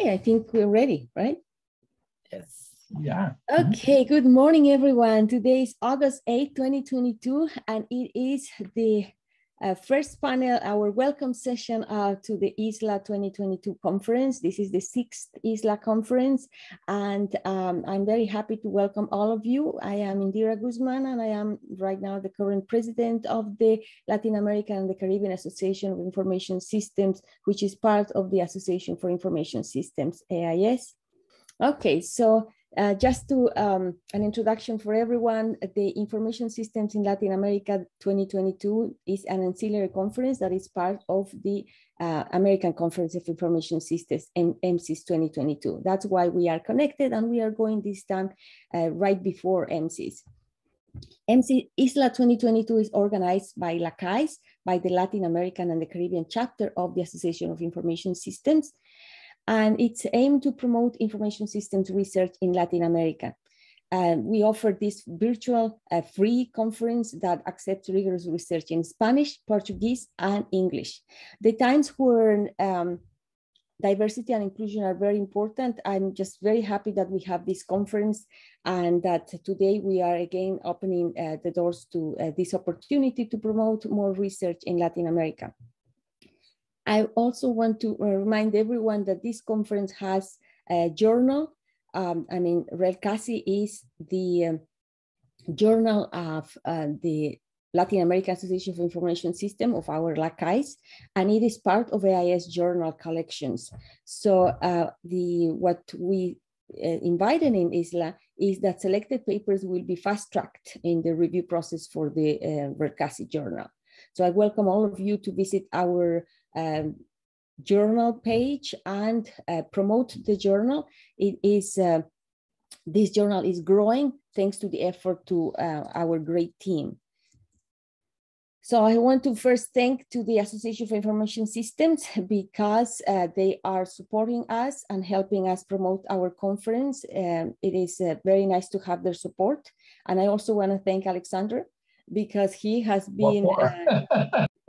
Okay, I think we're ready, right? Yes. Yeah. Okay, good morning, everyone. Today is August 8, 2022, and it is the first panel, our welcome session to the ISLA 2022 conference. This is the 6th ISLA conference, and I'm very happy to welcome all of you. I am Indira Guzman, and I am right now the current president of the Latin American and the Caribbean Association of Information Systems, which is part of the Association for Information Systems, AIS. Okay, so just to an introduction for everyone, the Information Systems in Latin America 2022 is an ancillary conference that is part of the American Conference of Information Systems, AMCIS 2022. That's why we are connected, and we are going this time right before AMCIS. ISLA 2022 is organized by LACAIS, by the Latin American and the Caribbean chapter of the Association of Information Systems. And it's aimed to promote information systems research in Latin America. We offer this virtual free conference that accepts rigorous research in Spanish, Portuguese, and English. The times where diversity and inclusion are very important. I'm just very happy that we have this conference and that today we are again opening the doors to this opportunity to promote more research in Latin America. I also want to remind everyone that this conference has a journal. RELCASI is the journal of the Latin American Association for Information System of our LACAIS, and it is part of AIS journal collections. So what we invited in ISLA is that selected papers will be fast-tracked in the review process for the RELCASI journal. So I welcome all of you to visit our journal page and promote the journal. It is this journal is growing thanks to the effort to our great team. So I want to first thank to the Association for Information Systems because they are supporting us and helping us promote our conference. It is very nice to have their support. And I also want to thank Alexander because he has been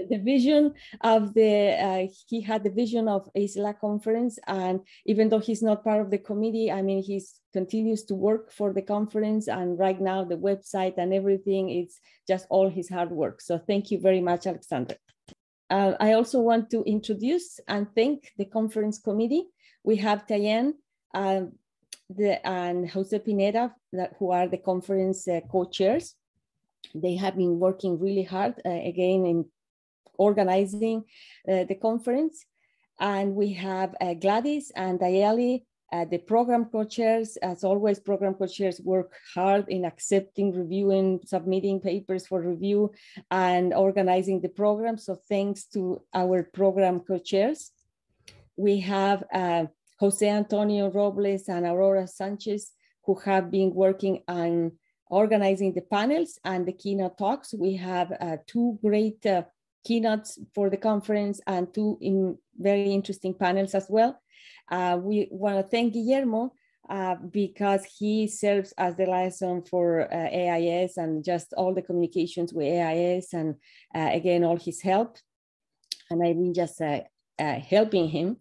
the vision of the, he had the vision of ISLA conference, and even though he's not part of the committee, I mean, he continues to work for the conference, and right now the website and everything, it's just all his hard work. So thank you very much, Alexander. I also want to introduce and thank the conference committee. We have Tayen and Jose Pineda, who are the conference co-chairs. They have been working really hard, again, in organizing the conference. And we have Gladys and Ayali, the program co-chairs. As always, program co-chairs work hard in accepting, reviewing, submitting papers for review and organizing the program. So thanks to our program co-chairs. We have Jose Antonio Robles and Aurora Sanchez, who have been working on organizing the panels and the keynote talks. We have two great keynotes for the conference and two very interesting panels as well. We want to thank Guillermo because he serves as the liaison for AIS and just all the communications with AIS, and again, all his help. And I've been just helping him.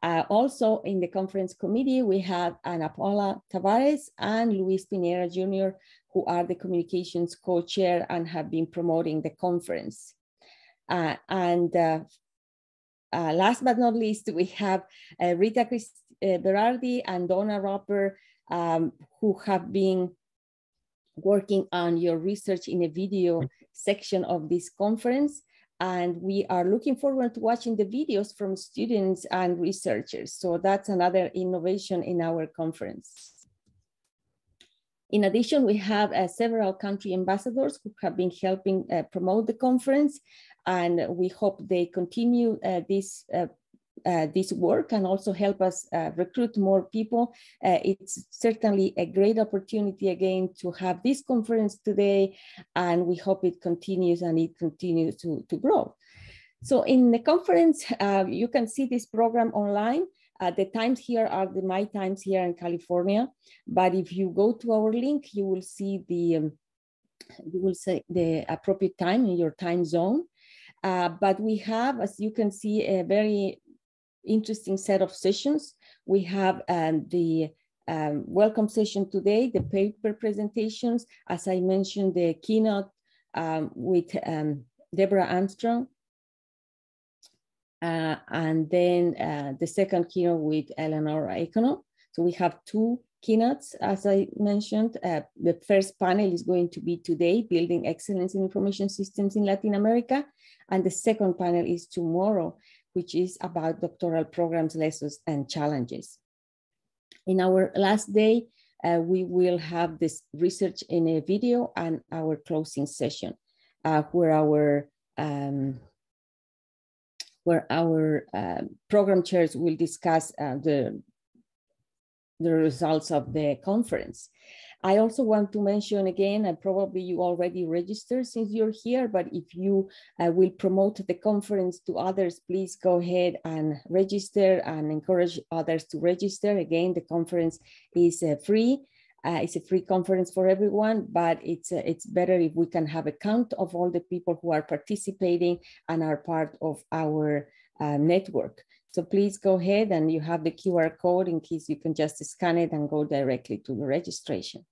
Also in the conference committee, we have Ana Paula Tavares and Luis Pinera Jr., who are the communications co-chair and have been promoting the conference. Last but not least, we have Rita Berardi and Donna Roper, who have been working on your research in a video section of this conference. And we are looking forward to watching the videos from students and researchers. So that's another innovation in our conference. In addition, we have several country ambassadors who have been helping promote the conference, and we hope they continue this work and also help us recruit more people. It's certainly a great opportunity again to have this conference today, and we hope it continues and it continues to grow. So in the conference, you can see this program online. The times here are my times here in California, but if you go to our link, you will see the appropriate time in your time zone. But we have, as you can see, a very interesting set of sessions. We have the welcome session today, the paper presentations. As I mentioned, the keynote with Deborah Armstrong. And then the second keynote with Eleanor Econo. So we have two keynotes, as I mentioned. The first panel is going to be today, Building Excellence in Information Systems in Latin America. And the second panel is tomorrow, which is about doctoral programs, lessons, and challenges. In our last day, we will have this research in a video and our closing session, where our program chairs will discuss the results of the conference. I also want to mention again, and probably you already registered since you're here, but if you will promote the conference to others, please go ahead and register and encourage others to register. Again, the conference is free. It's a free conference for everyone, but it's better if we can have a count of all the people who are participating and are part of our network. So please go ahead, and you have the QR code in case you can just scan it and go directly to the registration.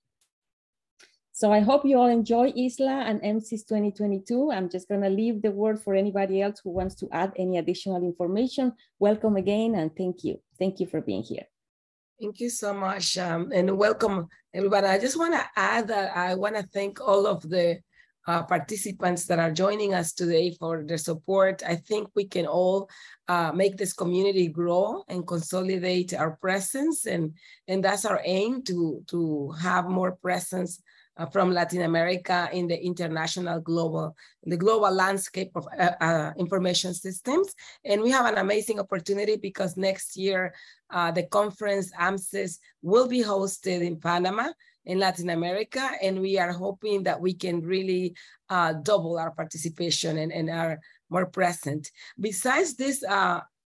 So I hope you all enjoy ISLA and AMCIS 2022. I'm just gonna leave the word for anybody else who wants to add any additional information. Welcome again, and thank you. Thank you for being here. Thank you so much, and welcome everybody. I just want to add that I want to thank all of the participants that are joining us today for their support. I think we can all make this community grow and consolidate our presence, and that's our aim, to have more presence from Latin America in the international global landscape of information systems. And we have an amazing opportunity because next year, the conference AMCIS will be hosted in Panama, in Latin America, and we are hoping that we can really double our participation and are more present. Besides this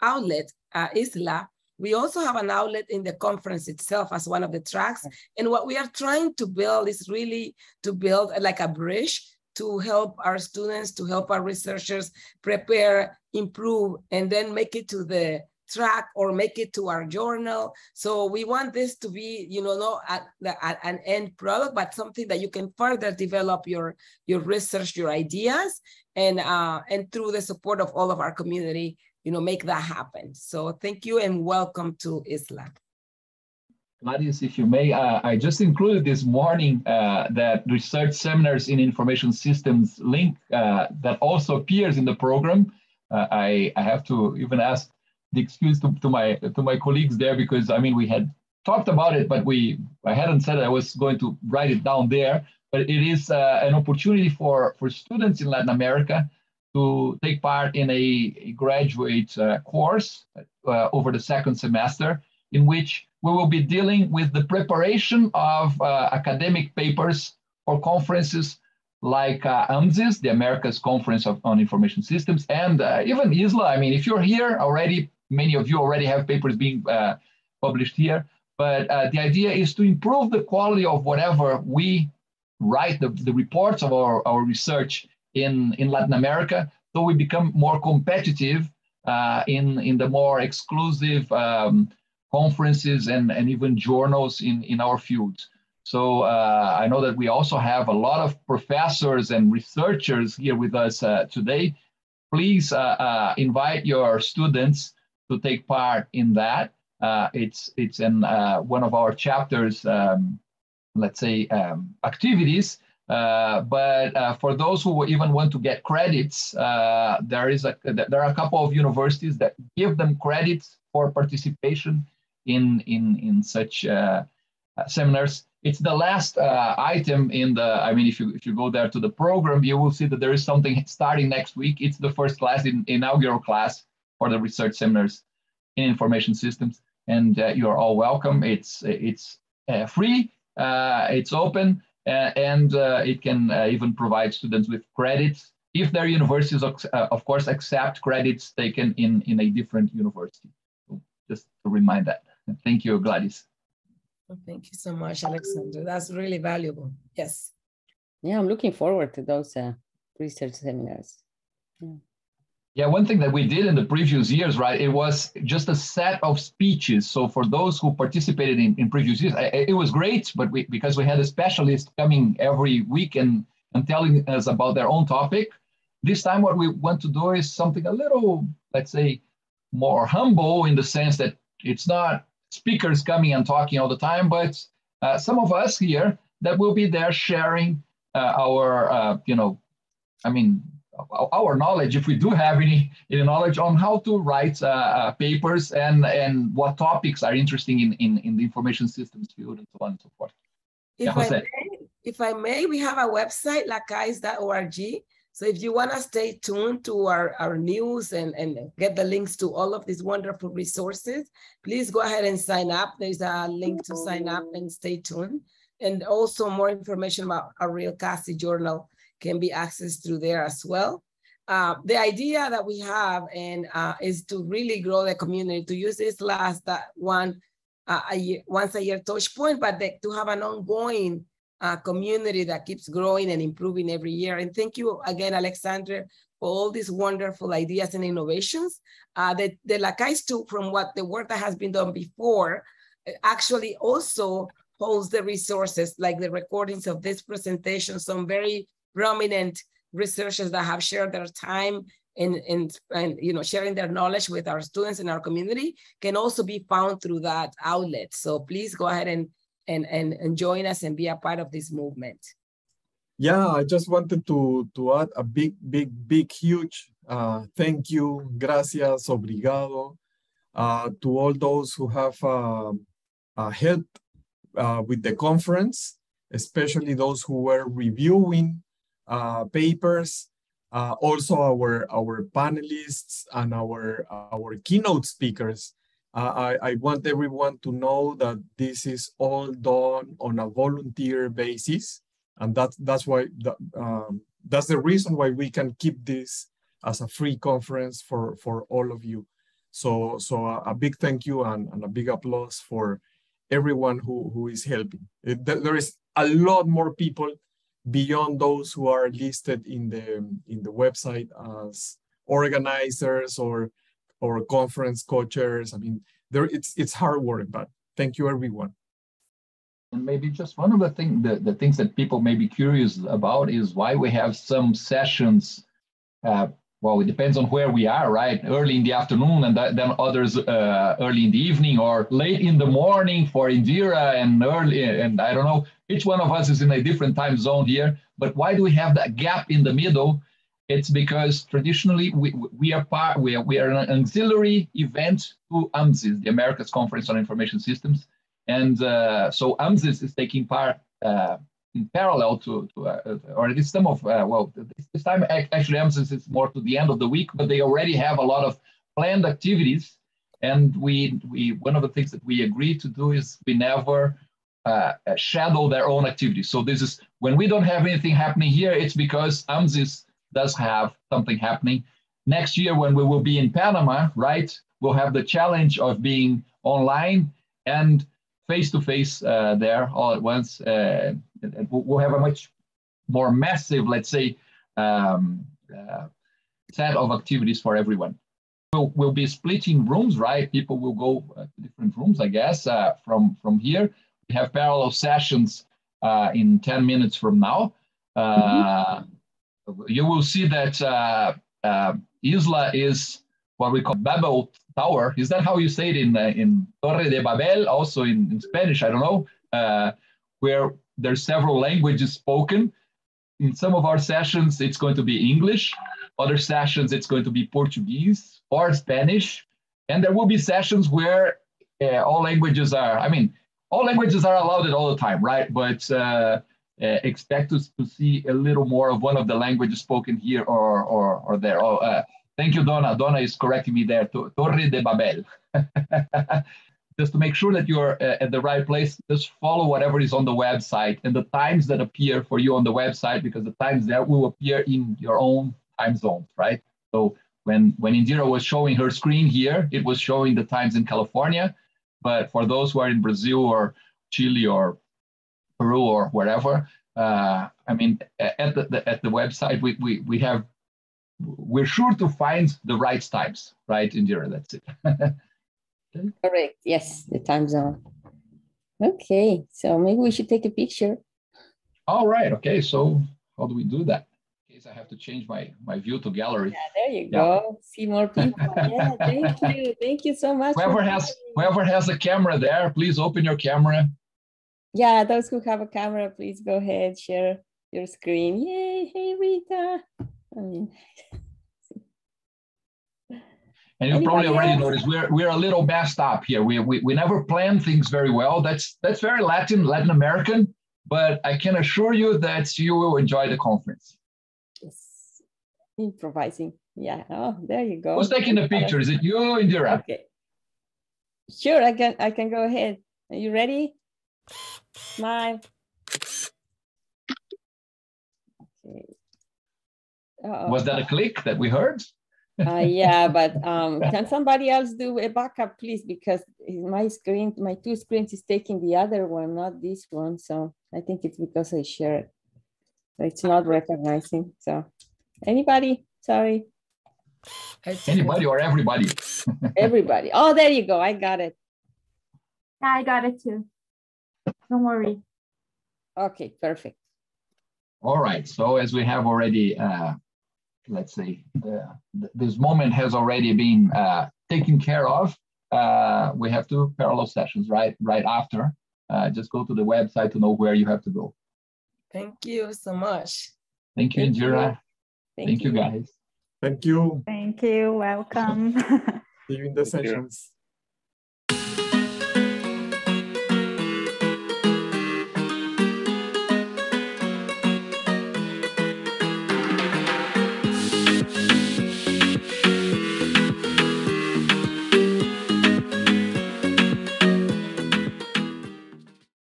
outlet, ISLA, we also have an outlet in the conference itself as one of the tracks. And what we are trying to build is really to build like a bridge to help our students, to help our researchers prepare, improve, and then make it to the track or make it to our journal. So we want this to be, not an end product, but something that you can further develop your research, your ideas, and through the support of all of our community, make that happen. So thank you and welcome to ISLA. Gladys, if you may, I just included this morning that research seminars in information systems link that also appears in the program. I have to even ask the excuse to my colleagues there, because we had talked about it, but I hadn't said I was going to write it down there. But it is an opportunity for students in Latin America to take part in a graduate course over the second semester, in which we will be dealing with the preparation of academic papers for conferences like AMCIS, the Americas Conference on Information Systems, and even ISLA. If you're here already, many of you already have papers being published here, but the idea is to improve the quality of whatever we write, the reports of our research in Latin America, so we become more competitive in the more exclusive conferences and even journals in our field. So I know that we also have a lot of professors and researchers here with us today. Please invite your students to take part in that. It's in one of our chapters, let's say, activities. But for those who even want to get credits, there are a couple of universities that give them credits for participation in such seminars. It's the last item in the, if you go there to the program, you will see that there is something starting next week. It's the first class, inaugural class for the research seminars in information systems. And you're all welcome. It's free, it's open, and it can even provide students with credits if their universities, of course, accept credits taken in a different university. So just to remind that. Thank you, Gladys. Thank you so much, Alexander. That's really valuable. Yes. Yeah, I'm looking forward to those research seminars. Yeah. Yeah, one thing that we did in the previous years, right, it was just a set of speeches. So for those who participated in previous years, it was great, but because we had a specialist coming every week and telling us about their own topic, this time what we want to do is something a little, let's say, more humble in the sense that it's not speakers coming and talking all the time, but some of us here that will be there sharing our, our knowledge, if we do have any knowledge on how to write papers and what topics are interesting in the information systems field and so on and so forth. If I may, we have a website, lacais.org. So if you want to stay tuned to our news and get the links to all of these wonderful resources, please go ahead and sign up. There's a link to sign up and stay tuned. And also more information about our Real CASI journal can be accessed through there as well. The idea that we have is to really grow the community, to use this last once a year touch point, but to have an ongoing community that keeps growing and improving every year. And thank you again, Alexandra, for all these wonderful ideas and innovations. The LACAIS too, from what the work that has been done before, actually also holds the resources like the recordings of this presentation, some very prominent researchers that have shared their time and sharing their knowledge with our students in our community can also be found through that outlet. So please go ahead and join us and be a part of this movement. Yeah, I just wanted to add a big, huge thank you, gracias, obrigado, to all those who have helped with the conference, especially those who were reviewing papers, also our panelists and our keynote speakers. I want everyone to know that this is all done on a volunteer basis, and that's why that's the reason why we can keep this as a free conference for all of you. So a big thank you and a big applause for everyone who is helping. There is a lot more people beyond those who are listed in the website as organizers or conference co-chairs. I mean, it's hard work, but thank you, everyone. And maybe just one of the things that people may be curious about is why we have some sessions. Well, it depends on where we are, right? Early in the afternoon, and then others early in the evening, or late in the morning for Indira, and early, and I don't know. Each one of us is in a different time zone here. But why do we have that gap in the middle? It's because traditionally we are an ancillary event to AMCIS, the Americas Conference on Information Systems, and so AMCIS is taking part in parallel to or at least some of this time actually AMCIS is more to the end of the week, but they already have a lot of planned activities, and we one of the things that we agreed to do is we never shadow their own activities. So this is when we don't have anything happening here, it's because AMCIS does have something happening. Next year, when we will be in Panama, right, we'll have the challenge of being online and face-to-face there all at once. And we'll have a much more massive, let's say, set of activities for everyone. We'll be splitting rooms, right? People will go to different rooms, I guess, from here. We have parallel sessions in 10 minutes from now. You will see that ISLA is what we call Babel Tower. Is that how you say it in Torre de Babel? Also in Spanish, I don't know, where there's several languages spoken. In some of our sessions, it's going to be English. Other sessions, it's going to be Portuguese or Spanish. And there will be sessions where all languages are, all languages are allowed all the time, right? But expect to see a little more of one of the languages spoken here or there. Thank you, Donna. Donna is correcting me there. Torre de Babel. Just to make sure that you're at the right place, just follow whatever is on the website and the times that appear for you on the website, because the times there will appear in your own time zones, right? So when Indira was showing her screen here, it was showing the times in California. But for those who are in Brazil or Chile or Peru or wherever, at the website, we have we're sure to find the right times, right, Indira? That's it. Correct. Yes, the time zone. Okay, so maybe we should take a picture. All right. Okay. So how do we do that? In case I have to change my view to gallery. Yeah, there you go. See more people. Yeah, thank you. Thank you so much. Whoever has a camera there, please open your camera. Yeah, those who have a camera, please go ahead, share your screen. Yay, hey Rita. I mean, and you probably already noticed we're a little messed up here. We never plan things very well. That's very Latin American, but I can assure you that you will enjoy the conference. Yes, improvising. Yeah. Oh, there you go. Who's taking the picture? Is it you, Indira? Okay. Sure, I can go ahead. Are you ready? Smile. Okay. Was that a click that we heard? Yeah, but can somebody else do a backup, please? Because my screen, my two screens is taking the other one, not this one. So I think it's because I shared. So it's not recognizing. So anybody? Sorry. Anybody or everybody? Everybody. Oh, there you go. I got it. Yeah, I got it too. Don't worry. Okay, perfect. All right. So as we have already, let's say, this moment has already been taken care of. We have two parallel sessions right after. Just go to the website to know where you have to go. Thank you so much. Thank you, Indira. Thank you, guys. Thank you. Thank you. Welcome. See you in the sessions.